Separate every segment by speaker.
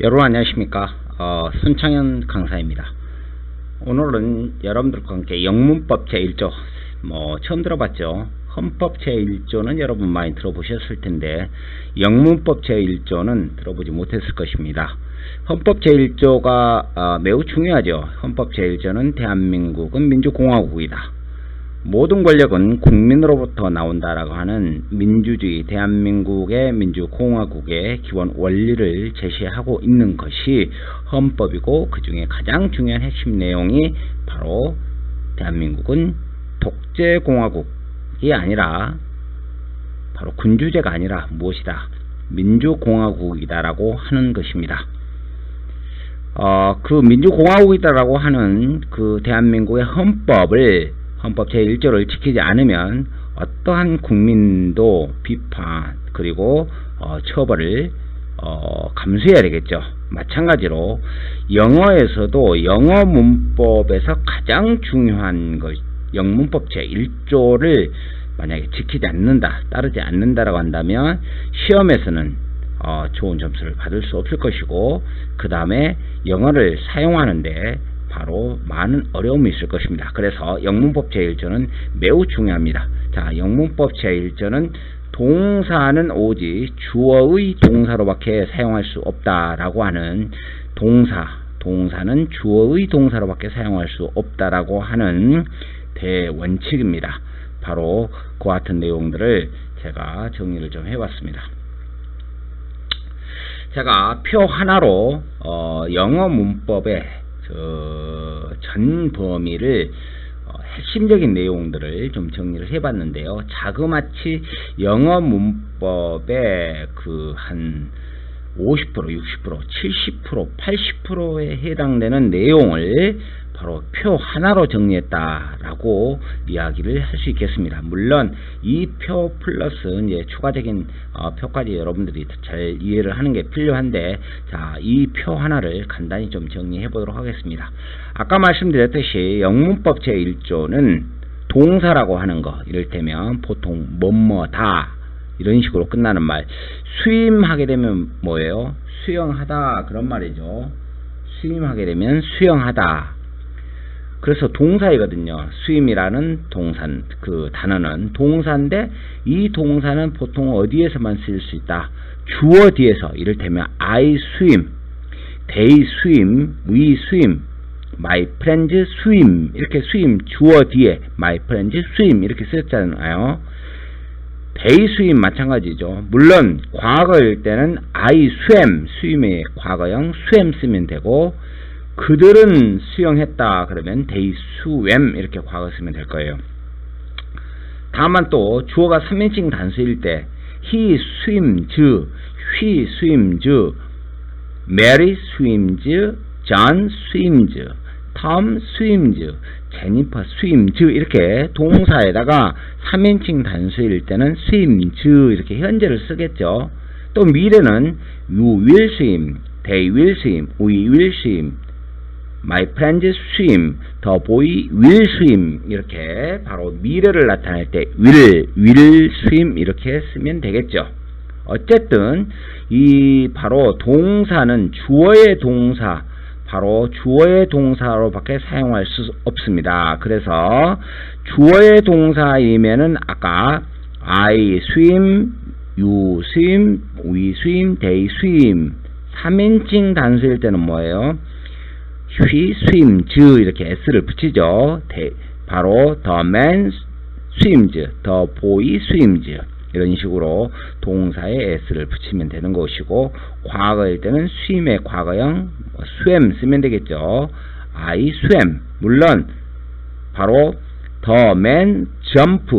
Speaker 1: 여러분 안녕하십니까. 손창현 강사입니다. 오늘은 여러분들과 함께 영문법 제1조 처음 들어봤죠. 헌법 제1조는 여러분 많이 들어보셨을 텐데 영문법 제1조는 들어보지 못했을 것입니다. 헌법 제1조가 매우 중요하죠. 헌법 제1조는 대한민국은 민주공화국이다. 모든 권력은 국민으로부터 나온다라고 하는 민주주의, 대한민국의 민주공화국의 기본 원리를 제시하고 있는 것이 헌법이고, 그 중에 가장 중요한 핵심 내용이 바로 대한민국은 독재공화국이 아니라, 바로 군주제가 아니라 무엇이다? 민주공화국이다라고 하는 것입니다. 그 민주공화국이다라고 하는 그 대한민국의 헌법 제1조를 지키지 않으면 어떠한 국민도 비판 그리고 처벌을 감수해야 되겠죠. 마찬가지로 영어에서도 영어 문법에서 가장 중요한 것, 영문법 제1조를 만약에 지키지 않는다, 따르지 않는다라고 한다면 시험에서는 좋은 점수를 받을 수 없을 것이고, 그 다음에 영어를 사용하는데 바로 많은 어려움이 있을 것입니다. 그래서 영문법 제1조는 매우 중요합니다. 자, 영문법 제1조는 동사는 오직 주어의 동사로밖에 사용할 수 없다라고 하는 동사는 주어의 동사로밖에 사용할 수 없다라고 하는 대원칙입니다. 바로 그 같은 내용들을 제가 정리를 좀 해봤습니다. 제가 표 하나로 영어 문법의 전 범위를 핵심적인 내용들을 좀 정리를 해봤는데요. 자그마치 영어 문법의 한 50%, 60%, 70%, 80%에 해당되는 내용을 바로 표 하나로 정리했다라고 이야기를 할 수 있겠습니다. 물론 이 표 플러스 이제 추가적인 표까지 여러분들이 잘 이해를 하는 게 필요한데, 자, 이 표 하나를 간단히 좀 정리해 보도록 하겠습니다. 아까 말씀드렸듯이 영문법 제1조는 동사라고 하는 거, 이를테면 보통 뭐뭐다 이런 식으로 끝나는 말, 수임하게 되면 뭐예요? 수영하다, 그런 말이죠. 수임하게 되면 수영하다. 그래서 동사이거든요. 수임이라는 그 단어는 동사인데, 이 동사는 보통 어디에서만 쓸 수 있다? 주어 뒤에서. 이를테면 I swim, they swim, we swim, my friends swim, 이렇게 swim 주어 뒤에 my friends swim 이렇게 쓰였잖아요. they swim 마찬가지죠. 물론 과거일 때는 I swam, swim의 과거형 swam 쓰면 되고, 그들은 수영했다 그러면 they swam 이렇게 과거 쓰면 될 거예요. 다만 또 주어가 3인칭 단수일 때 he swims, she swims, Mary swims, John swims, Tom swims, Jennifer swims 이렇게 동사에다가 3인칭 단수일 때는 swims 이렇게 현재를 쓰겠죠. 또 미래는 you will swim, they will swim, we will swim, my friends swim, the boy will swim 이렇게 바로 미래를 나타낼 때 will swim 이렇게 쓰면 되겠죠. 어쨌든 이 바로 동사는 주어의 동사, 바로 주어의 동사로밖에 사용할 수 없습니다. 그래서 주어의 동사이면은 아까 I swim, you swim, we swim, they swim 3인칭 단수일 때는 뭐예요? He swims 이렇게 s를 붙이죠. 바로 the man swims, the boy swims 이런 식으로 동사에 s를 붙이면 되는 것이고, 과거일 때는 swim의 과거형 swam 쓰면 되겠죠. I swam. 물론 바로 the man jumped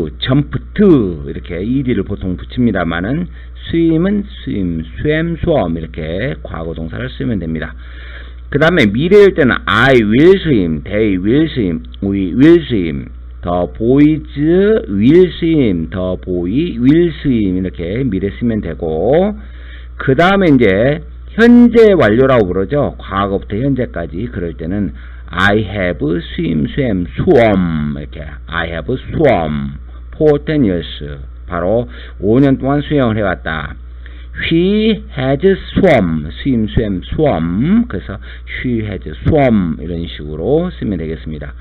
Speaker 1: 이렇게 ed를 보통 붙입니다만은 swim은 swim, swam, swam 이렇게 과거 동사를 쓰면 됩니다. 그 다음에 미래일 때는 I will swim, they will swim, we will swim, the boys will swim, the boy will swim 이렇게 미래 쓰면 되고, 그 다음에 이제 현재 완료라고 부르죠. 과거부터 현재까지. 그럴 때는 I have swim, swam, swum 이렇게 I have swum for 10 years 바로 5년 동안 수영을 해왔다. She has swum. swim, swum. 그래서 she has swum 이런 식으로 쓰면 되겠습니다.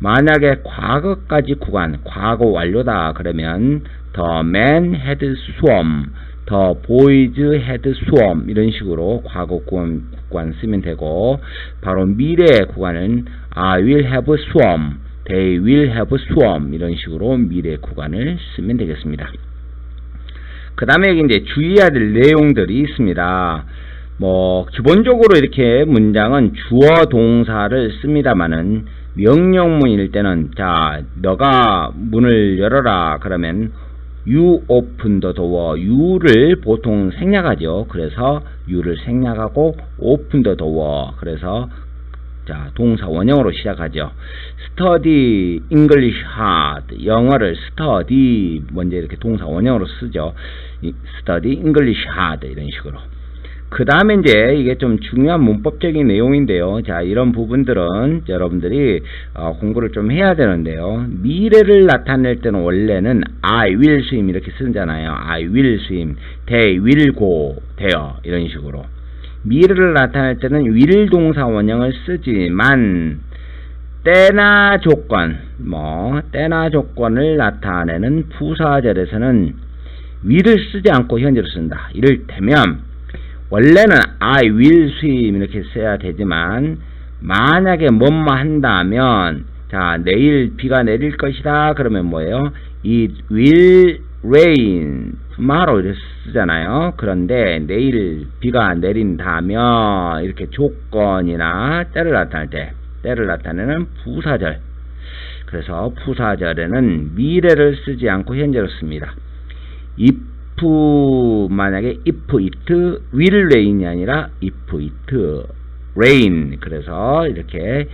Speaker 1: 만약에 과거까지 구간, 과거 완료다 그러면 the man had swum, the boys had swum 이런 식으로 과거 구간 쓰면 되고, 바로 미래 구간은 I will have swum, they will have swum 이런 식으로 미래 구간을 쓰면 되겠습니다. 그 다음에 이제 주의해야 될 내용들이 있습니다. 뭐 기본적으로 이렇게 문장은 주어 동사를 씁니다만은 명령문일 때는 자 너가 문을 열어라 그러면 You open the door. You를 보통 생략하죠. 그래서 You를 생략하고 open the door. 그래서 자 동사 원형으로 시작하죠. Study English hard. 영어를 study 먼저 이렇게 동사 원형으로 쓰죠. Study English hard 이런 식으로. 그 다음에 이제 이게 좀 중요한 문법적인 내용인데요. 자, 이런 부분들은 여러분들이 공부를 좀 해야 되는데요. 미래를 나타낼 때는 원래는 I will swim 이렇게 쓰잖아요. I will swim, they will go, there 이런 식으로. 미래를 나타낼 때는 will 동사 원형을 쓰지만 때나 조건, 때나 조건을 나타내는 부사절에서는 will을 쓰지 않고 현재로 쓴다. 이를테면 원래는 I will swim 이렇게 써야 되지만 만약에 뭐뭐 한다면 자 내일 비가 내릴 것이다 그러면 뭐예요? It will rain tomorrow 이렇게 쓰잖아요. 그런데 내일 비가 내린다면 이렇게 조건이나 때를 나타낼 때 때를 나타내는 부사절, 그래서 부사절에는 미래를 쓰지 않고 현재로 씁니다. 만약에 if it will rain이 아니라 if it rain, 그래서 이렇게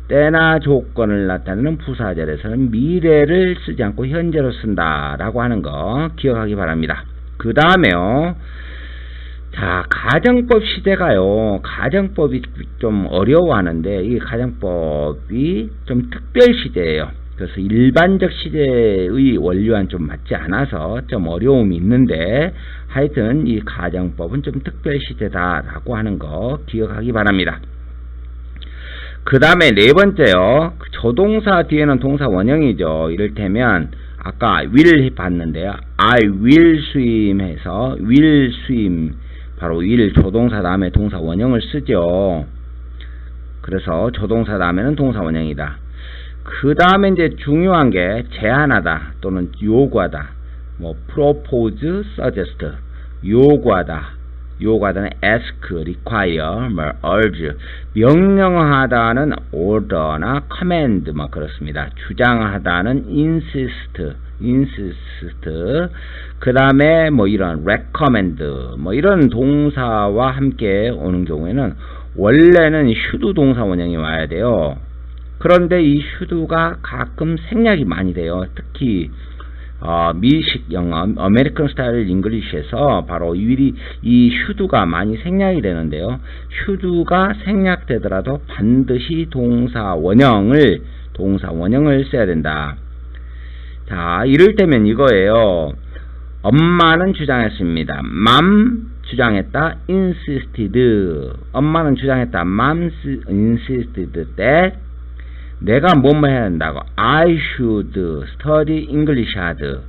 Speaker 1: 때나 조건을 나타내는 부사절에서는 미래를 쓰지 않고 현재로 쓴다라고 하는 거 기억하기 바랍니다. 그 다음에요. 자, 가정법 시제가요. 가정법이 좀 어려워하는데 이 가정법이 좀 특별 시제예요. 그래서 일반적 시제의 원리와는 좀 맞지 않아서 좀 어려움이 있는데 하여튼 이 가정법은 좀 특별 시제다라고 하는 거 기억하기 바랍니다. 그 다음에 네 번째요. 조동사 뒤에는 동사 원형이죠. 이를테면 아까 will 봤는데요. I will swim 해서 will swim 바로 will 조동사 다음에 동사 원형을 쓰죠. 그래서 조동사 다음에는 동사 원형이다. 그 다음에 이제 중요한 게 제안하다 또는 요구하다, propose, suggest, 요구하다는 ask, require, urge, 명령하다는 order나 command, 그렇습니다. 주장하다는 insist, 그 다음에 이런 recommend, 이런 동사와 함께 오는 경우에는 원래는 should 동사 원형이 와야 돼요. 그런데 이 should가 가끔 생략이 많이 돼요. 특히 미식 영어, 아메리칸 스타일 잉글리시에서 바로 이 should가 많이 생략이 되는데요. should가 생략되더라도 반드시 동사 원형을 써야 된다. 자, 이럴 때면 이거예요. 엄마는 주장했습니다. Mom 주장했다. insisted. 엄마는 주장했다. Mom insisted that 내가 뭐뭐 해야 한다고. I should study English hard.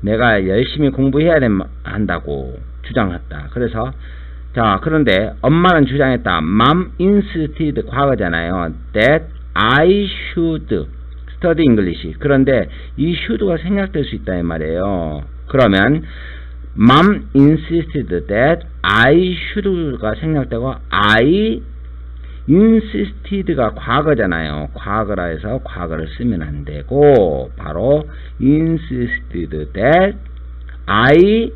Speaker 1: 내가 열심히 공부해야 한다고 주장했다. 그래서 자, 그런데 엄마는 주장했다. Mom insisted 과거잖아요. That I should study English. 그런데 이 should가 생략될 수 있다 이 말이에요. 그러면 Mom insisted that I should가 생략되고 I insisted가 과거잖아요. 과거라 해서 과거를 쓰면 안 되고 바로 insisted that I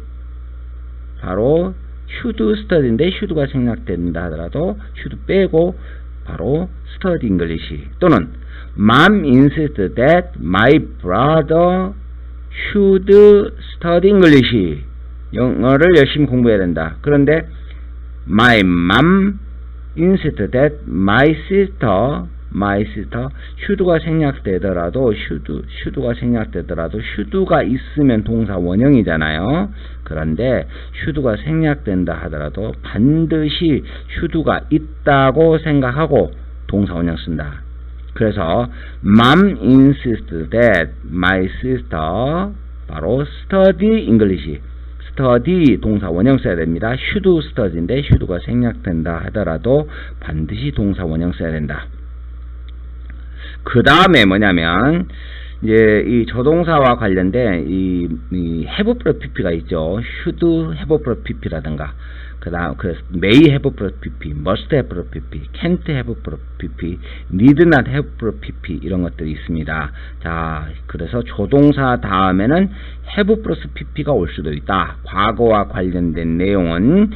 Speaker 1: 바로 should study인데 should가 생략된다 하더라도 should 빼고 바로 study English 또는 Mom insisted that my brother should study English. 영어를 열심히 공부해야 된다. 그런데 my mom insisted that my sister my sister. should가 생략되더라도 should가 생략되더라도 should가 있으면 동사 원형이잖아요. 그런데 should가 생략된다 하더라도 반드시 should가 있다고 생각하고 동사 원형 쓴다. 그래서 mom insists that my sister 바로 study English. study 동사 원형 써야 됩니다. should study인데 should가 생략된다 하더라도 반드시 동사 원형 써야 된다. 그 다음에 뭐냐면 이제 이 조동사와 관련된 이 have plus pp가 있죠. should have plus pp라든가 그다음 그래서 may have plus pp, must have plus pp, can't have plus pp, need not have plus pp 이런 것들이 있습니다. 자, 그래서 조동사 다음에는 have plus pp가 올 수도 있다. 과거와 관련된 내용은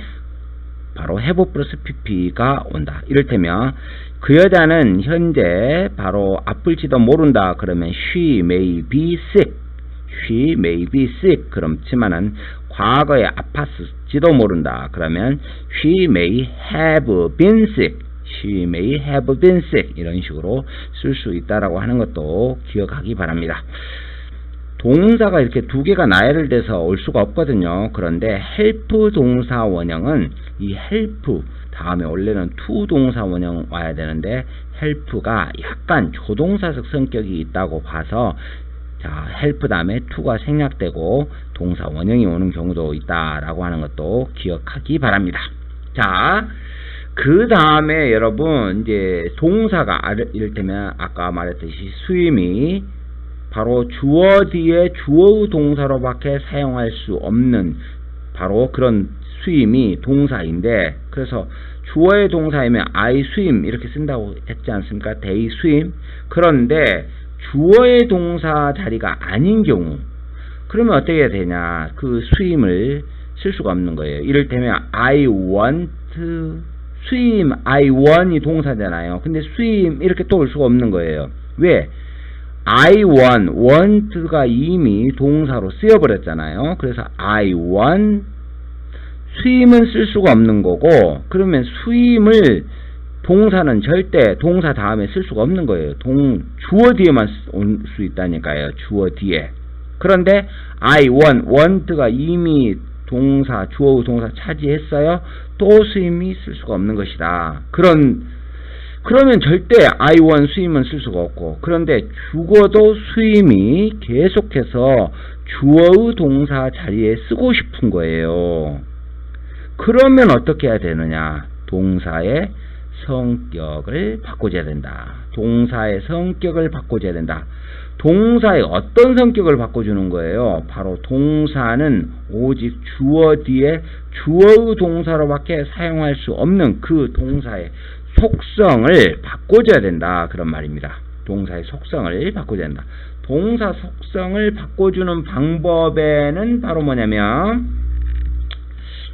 Speaker 1: 바로 have plus pp가 온다. 이를테면 그 여자는 현재 바로 아플지도 모른다. 그러면 she may be sick. she may be sick. 그렇지만은 과거에 아팠을지도 모른다. 그러면 she may have been sick. she may have been sick. 이런 식으로 쓸 수 있다라고 하는 것도 기억하기 바랍니다. 동사가 이렇게 두 개가 나열을 돼서 올 수가 없거든요. 그런데 help 동사 원형은 이 help 다음에 원래는 to 동사 원형 와야 되는데 help가 약간 조동사적 성격이 있다고 봐서 자, help 다음에 to가 생략되고 동사 원형이 오는 경우도 있다라고 하는 것도 기억하기 바랍니다. 자, 그 다음에 여러분 이제 동사가 이를테면 아까 말했듯이 스위미 바로 주어 뒤에 주어의 동사로밖에 사용할 수 없는 바로 그런 스윙이 동사인데 그래서 주어의 동사이면 I swim 이렇게 쓴다고 했지 않습니까? They swim. 그런데 주어의 동사 자리가 아닌 경우 그러면 어떻게 해야 되냐? 그 swim을 쓸 수가 없는 거예요. 이를테면 I want swim, I want이 동사잖아요. 근데 swim 이렇게 또 올 수가 없는 거예요. 왜? I want가 이미 동사로 쓰여버렸잖아요. 그래서 I want swim은 쓸 수가 없는 거고 그러면 swim을 동사는 절대 동사 다음에 쓸 수가 없는 거예요. 주어 뒤에만 올 수 있다니까요. 주어 뒤에. 그런데 I want가 이미 동사 주어의 동사 차지했어요. 또 swim이 쓸 수가 없는 것이다. 그러면 절대 I want swim은 쓸 수가 없고 그런데 죽어도 swim이 계속해서 주어의 동사 자리에 쓰고 싶은 거예요. 그러면 어떻게 해야 되느냐? 동사의 성격을 바꿔줘야 된다. 동사의 성격을 바꿔줘야 된다. 동사의 어떤 성격을 바꿔주는 거예요? 바로 동사는 오직 주어 뒤에 주어의 동사로밖에 사용할 수 없는 그 동사의 속성을 바꿔줘야 된다. 그런 말입니다. 동사의 속성을 바꿔줘야 된다. 동사 속성을 바꿔주는 방법에는 바로 뭐냐면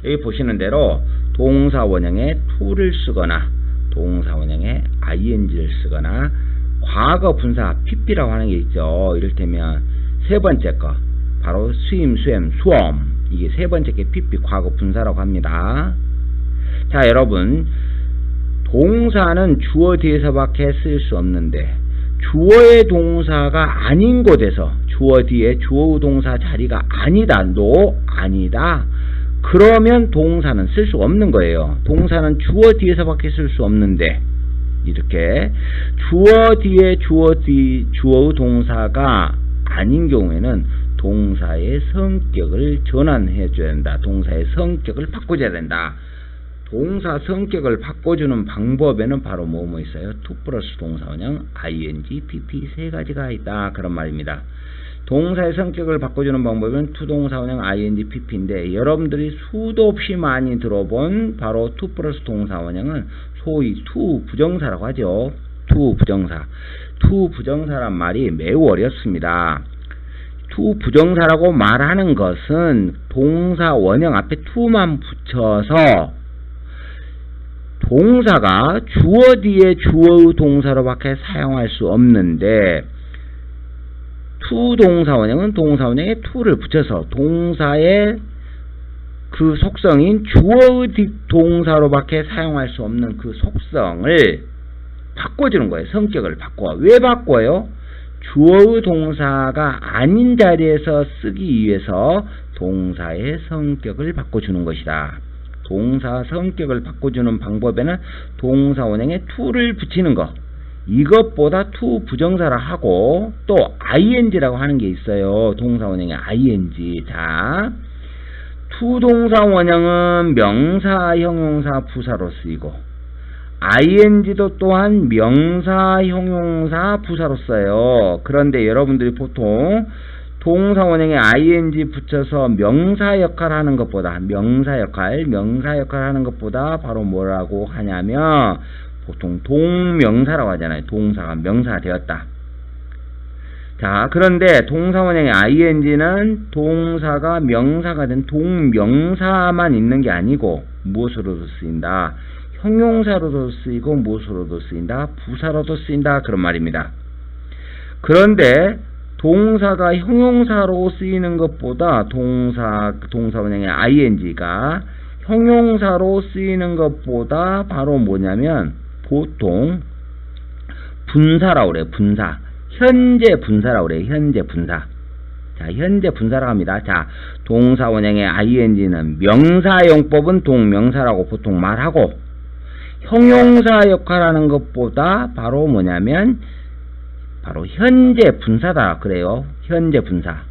Speaker 1: 여기 보시는 대로 동사 원형에 to를 쓰거나 동사 원형에 ing를 쓰거나 과거 분사 pp라고 하는 게 있죠. 이를테면 세 번째 거 바로 swim, swam, swam 이게 세 번째 게 pp 과거 분사라고 합니다. 자, 여러분 동사는 주어 뒤에서밖에 쓸 수 없는데 주어의 동사가 아닌 곳에서 주어 뒤에 주어의 동사 자리가 아니다. 아니다. 그러면 동사는 쓸 수 없는 거예요. 동사는 주어 뒤에서밖에 쓸 수 없는데 이렇게 주어 뒤에 주어의 동사가 아닌 경우에는 동사의 성격을 전환해 줘야 된다. 동사의 성격을 바꿔줘야 된다. 동사 성격을 바꿔주는 방법에는 바로 뭐 있어요? to 플러스 동사 원형, ing, pp 세 가지가 있다. 그런 말입니다. 동사의 성격을 바꿔주는 방법은 to 동사 원형, ing, pp인데 여러분들이 수도 없이 많이 들어본 바로 to 플러스 동사 원형은 소위 to 부정사라고 하죠. to 부정사. to 부정사란 말이 매우 어렵습니다. to 부정사라고 말하는 것은 동사 원형 앞에 to만 붙여서 동사가 주어 뒤에 주어의 동사로밖에 사용할 수 없는데 to 동사 원형은 동사 원형에 to를 붙여서 동사의 그 속성인 주어의 뒷동사로밖에 사용할 수 없는 그 속성을 바꿔주는 거예요. 성격을 바꿔. 왜 바꿔요? 주어의 동사가 아닌 자리에서 쓰기 위해서 동사의 성격을 바꿔주는 것이다. 동사 성격을 바꿔주는 방법에는 동사 원형에 to를 붙이는 거, 이것보다 to 부정사라 하고 또 ing라고 하는 게 있어요. 동사 원형에 ing. 자, to 동사 원형은 명사, 형용사, 부사로 쓰이고 ing도 또한 명사, 형용사, 부사로 써요. 그런데 여러분들이 보통 동사 원형에 ing 붙여서 명사 역할 하는 것보다 명사 역할 하는 것보다 바로 뭐라고 하냐면 보통 동명사라고 하잖아요. 동사가 명사가 되었다. 자, 그런데 동사 원형의 ing는 동사가 명사가 된 동명사만 있는 게 아니고 무엇으로도 쓰인다? 형용사로도 쓰이고 무엇으로도 쓰인다? 부사로도 쓰인다. 그런 말입니다. 그런데 동사가 형용사로 쓰이는 것보다 동사 원형의 ing가 형용사로 쓰이는 것보다 바로 뭐냐면 보통 분사라고 그래요. 분사. 현재 분사라고 그래요. 현재 분사. 자, 현재 분사라고 합니다. 자, 동사 원형의 ing는 명사용법은 동명사라고 보통 말하고 형용사 역할하는 것보다 바로 뭐냐면 바로 현재 분사다 그래요. 현재 분사.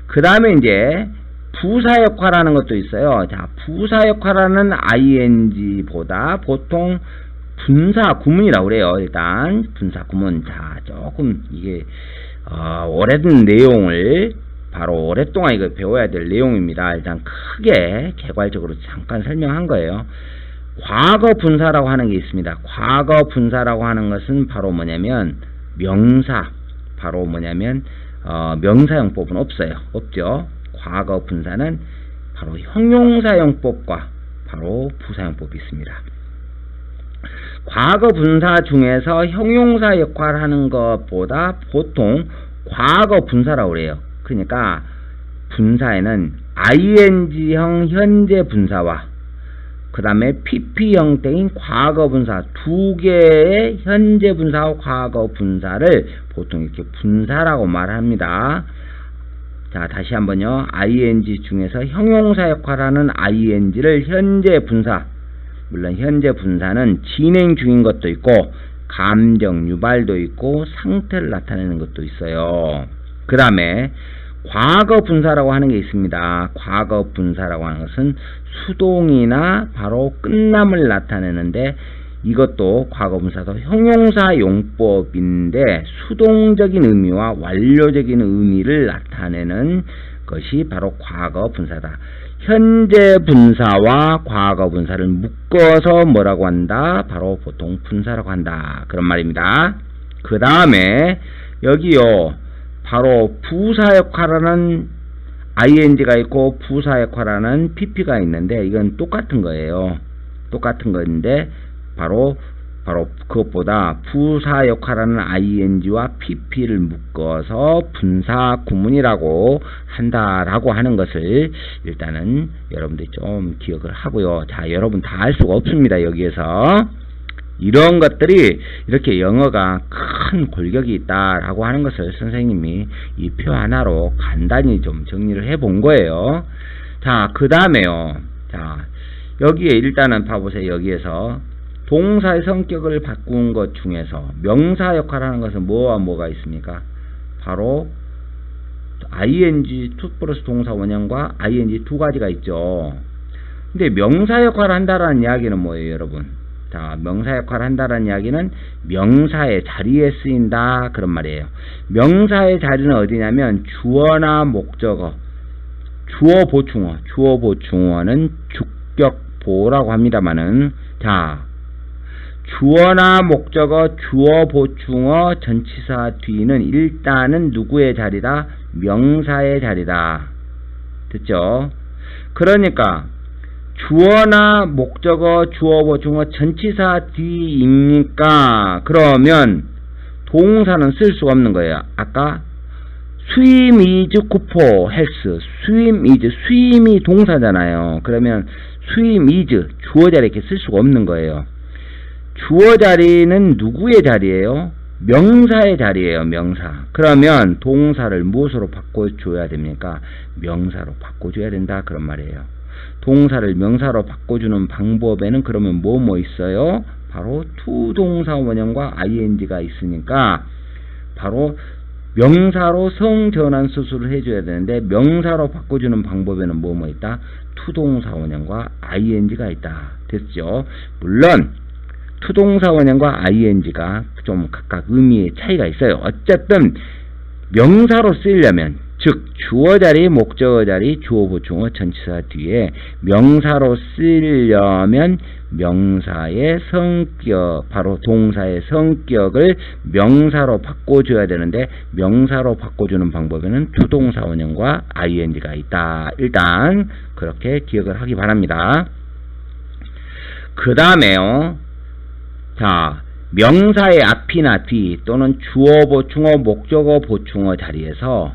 Speaker 1: 그 다음에 이제 부사 역할하는 것도 있어요. 자, 부사 역할하는 ing보다 보통 분사 구문이라고 그래요. 일단 분사 구문. 자, 조금 이게 오래된 내용을 바로 오랫동안 이거 배워야 될 내용입니다. 일단 크게 개괄적으로 잠깐 설명한 거예요. 과거 분사라고 하는 게 있습니다. 과거 분사라고 하는 것은 바로 뭐냐면 명사, 바로 뭐냐면 명사용법은 없어요. 없죠. 과거 분사는 바로 형용사용법과 바로 부사용법이 있습니다. 과거 분사 중에서 형용사 역할을 하는 것보다 보통 과거 분사라고 그래요. 그러니까 분사에는 ing형 현재 분사와 그 다음에 pp형 때인 과거 분사 두 개의 현재 분사와 과거 분사를 보통 이렇게 분사라고 말합니다. 자, 다시 한번요. ing 중에서 형용사 역할하는 ing를 현재 분사, 물론 현재 분사는 진행 중인 것도 있고 감정 유발도 있고 상태를 나타내는 것도 있어요. 그 다음에 과거 분사라고 하는 게 있습니다. 과거 분사라고 하는 것은 수동이나 바로 끝남을 나타내는데 이것도 과거 분사도 형용사 용법인데 수동적인 의미와 완료적인 의미를 나타내는 것이 바로 과거 분사다. 현재 분사와 과거 분사를 묶어서 뭐라고 한다? 바로 보통 분사라고 한다. 그런 말입니다. 그 다음에 여기요. 바로 부사 역할하는 ing가 있고 부사 역할하는 pp가 있는데 이건 똑같은 거예요. 똑같은 건데 바로 그것보다 부사 역할하는 ing와 pp를 묶어서 분사 구문이라고 한다라고 하는 것을 일단은 여러분들이 좀 기억을 하고요. 자, 여러분 다 알 수가 없습니다. 여기에서 이런 것들이 이렇게 영어가 큰 골격이 있다라고 하는 것을 선생님이 이 표 하나로 간단히 좀 정리를 해 본 거예요. 자, 그 다음에요. 자, 여기에 일단은 봐보세요. 여기에서 동사의 성격을 바꾼 것 중에서 명사 역할을 하는 것은 뭐와 뭐가 있습니까? 바로 ing to 플러스 동사 원형과 ing 두 가지가 있죠. 근데 명사 역할을 한다라는 이야기는 뭐예요, 여러분? 자, 명사 역할을 한다라는 이야기는 명사의 자리에 쓰인다 그런 말이에요. 명사의 자리는 어디냐면 주어나 목적어, 주어 보충어는 주격보라고 합니다만은 자, 주어나 목적어, 주어 보충어, 전치사 뒤는 일단은 누구의 자리다? 명사의 자리다. 됐죠? 그러니까 주어나 목적어, 주어 보충어, 전치사 뒤입니까? 그러면 동사는 쓸 수가 없는 거예요. 아까 swim is 쿠포 헬스, swim이 동사잖아요. 그러면 swim is 주어 자리에 이렇게 쓸 수가 없는 거예요. 주어 자리는 누구의 자리예요? 명사의 자리예요. 명사. 그러면 동사를 무엇으로 바꿔줘야 됩니까? 명사로 바꿔줘야 된다. 그런 말이에요. 동사를 명사로 바꿔주는 방법에는 그러면 뭐 있어요? 바로 투동사 원형과 ing가 있으니까 바로 명사로 성전환 수술을 해줘야 되는데 명사로 바꿔주는 방법에는 뭐 있다? 투동사 원형과 ing가 있다. 됐죠? 물론 투동사 원형과 ing가 좀 각각 의미의 차이가 있어요. 어쨌든 명사로 쓰이려면 즉 주어 자리, 목적어 자리, 주어 보충어, 전치사 뒤에 명사로 쓰이려면 명사의 성격, 바로 동사의 성격을 명사로 바꿔줘야 되는데 명사로 바꿔주는 방법에는 투동사 원형과 ing가 있다. 일단 그렇게 기억을 하기 바랍니다. 그 다음에요. 자, 명사의 앞이나 뒤 또는 주어 보충어, 목적어 보충어 자리에서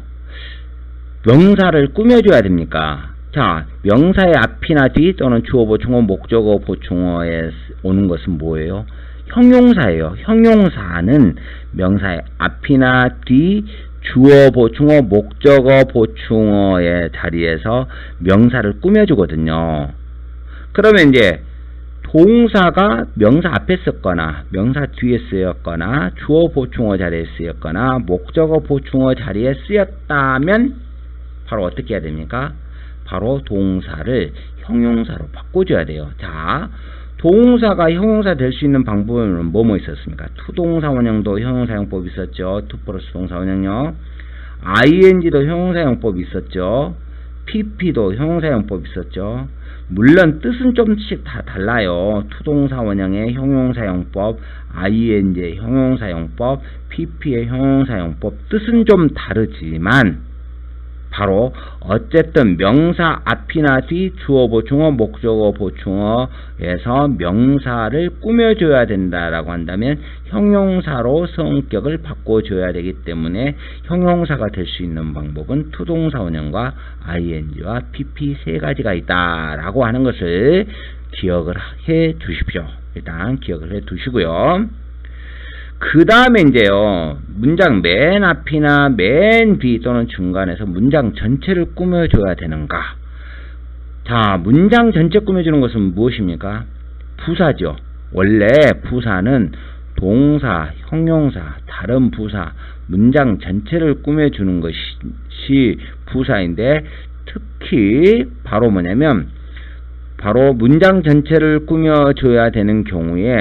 Speaker 1: 명사를 꾸며줘야 됩니까? 자, 명사의 앞이나 뒤 또는 주어 보충어, 목적어 보충어에 오는 것은 뭐예요? 형용사예요. 형용사는 명사의 앞이나 뒤, 주어 보충어, 목적어 보충어의 자리에서 명사를 꾸며주거든요. 그러면 이제 동사가 명사 앞에 썼거나 명사 뒤에 쓰였거나 주어 보충어 자리에 쓰였거나 목적어 보충어 자리에 쓰였다면 바로 어떻게 해야 됩니까? 바로 동사를 형용사로 바꿔줘야 돼요. 자, 동사가 형용사 될 수 있는 방법은 뭐 있었습니까? 투동사 원형도 형용사용법이 있었죠. 투 플러스 동사 원형요. ing도 형용사용법이 있었죠. pp도 형용사용법이 있었죠. 물론 뜻은 좀씩 다 달라요. 투동사 원형의 형용사용법, ing의 형용사용법, pp의 형용사용법 뜻은 좀 다르지만 바로 어쨌든 명사 앞이나 뒤, 주어 보충어, 목적어 보충어에서 명사를 꾸며줘야 된다라고 한다면 형용사로 성격을 바꿔줘야 되기 때문에 형용사가 될 수 있는 방법은 투동사 원형과 ing와 pp 세 가지가 있다라고 하는 것을 기억을 해 두십시오. 일단 기억을 해 두시고요. 그 다음에 이제요, 문장 맨 앞이나 맨 뒤 또는 중간에서 문장 전체를 꾸며줘야 되는가? 자, 문장 전체 꾸며주는 것은 무엇입니까? 부사죠. 원래 부사는 동사, 형용사, 다른 부사, 문장 전체를 꾸며주는 것이 부사인데 특히 바로 뭐냐면 바로 문장 전체를 꾸며줘야 되는 경우에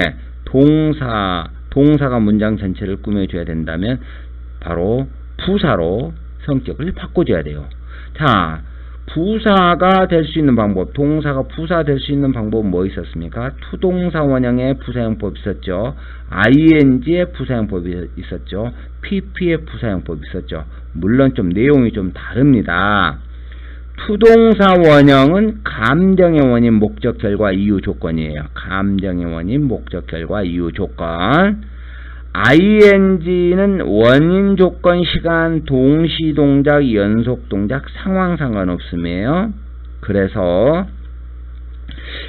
Speaker 1: 동사가 문장 전체를 꾸며줘야 된다면 바로 부사로 성격을 바꿔줘야 돼요. 자, 부사가 될 수 있는 방법, 동사가 부사 될 수 있는 방법은 뭐 있었습니까? 투동사 원형의 부사형법이 있었죠. ing의 부사형법이 있었죠. pp의 부사형법이 있었죠. 물론 좀 내용이 좀 다릅니다. 투동사 원형은 감정의 원인, 목적, 결과, 이유, 조건이에요. 감정의 원인, 목적, 결과, 이유, 조건. ing는 원인, 조건, 시간, 동시 동작, 연속 동작, 상황 상관없음이에요. 그래서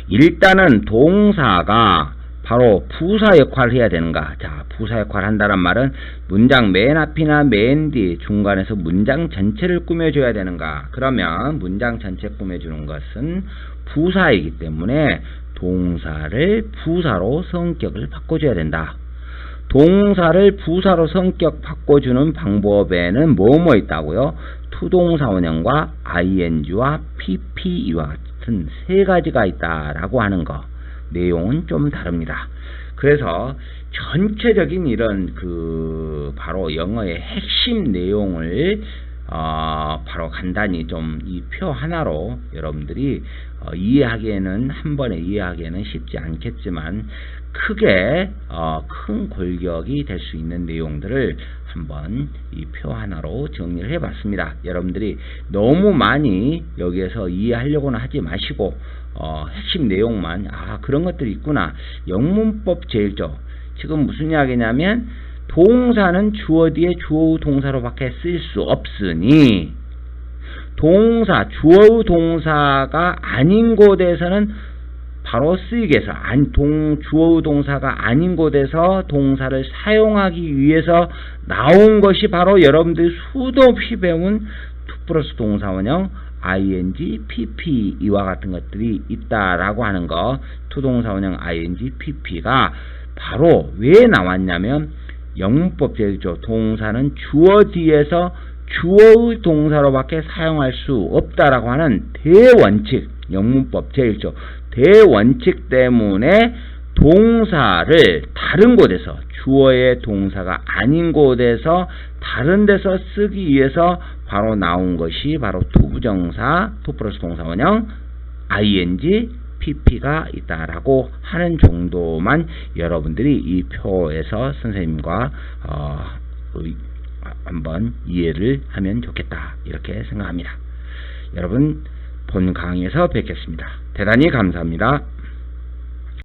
Speaker 1: 일단은 동사가 바로 부사 역할을 해야 되는가? 자, 부사 역할을 한다는 말은 문장 맨 앞이나 맨 뒤, 중간에서 문장 전체를 꾸며줘야 되는가? 그러면 문장 전체 꾸며주는 것은 부사이기 때문에 동사를 부사로 성격을 바꿔줘야 된다. 동사를 부사로 성격 바꿔주는 방법에는 뭐뭐 있다고요? 투동사 원형과 ing와 pp와 같은 세 가지가 있다라고 하는 거. 내용은 좀 다릅니다. 그래서 전체적인 이런 바로 영어의 핵심 내용을 바로 간단히 좀 이 표 하나로 여러분들이 이해하기에는 한 번에 이해하기에는 쉽지 않겠지만 크게 큰 골격이 될 수 있는 내용들을 한번 이 표 하나로 정리를 해봤습니다. 여러분들이 너무 많이 여기에서 이해하려고는 하지 마시고 핵심 내용만 그런 것들이 있구나. 영문법 제일조 지금 무슨 이야기냐면 동사는 주어 뒤에 주어의 동사로밖에 쓸 수 없으니 동사, 주어의 동사가 아닌 곳에서는 바로 쓰이게 해서 주어의 동사가 아닌 곳에서 동사를 사용하기 위해서 나온 것이 바로 여러분들이 수도 없이 배운 to 플러스 동사원형 ing, pp 이와 같은 것들이 있다라고 하는 거. to 동사원형 ing, pp가 바로 왜 나왔냐면 영문법 제1조 동사는 주어 뒤에서 주어의 동사로밖에 사용할 수 없다라고 하는 대원칙, 영문법 제1조 대원칙 때문에 동사를 다른 곳에서 주어의 동사가 아닌 곳에서 다른 데서 쓰기 위해서 바로 나온 것이 바로 to 부정사, to 플러스 동사원형 ing, pp가 있다라고 하는 정도만 여러분들이 이 표에서 선생님과 한번 이해를 하면 좋겠다 이렇게 생각합니다. 여러분 본 강의에서 뵙겠습니다. 대단히 감사합니다.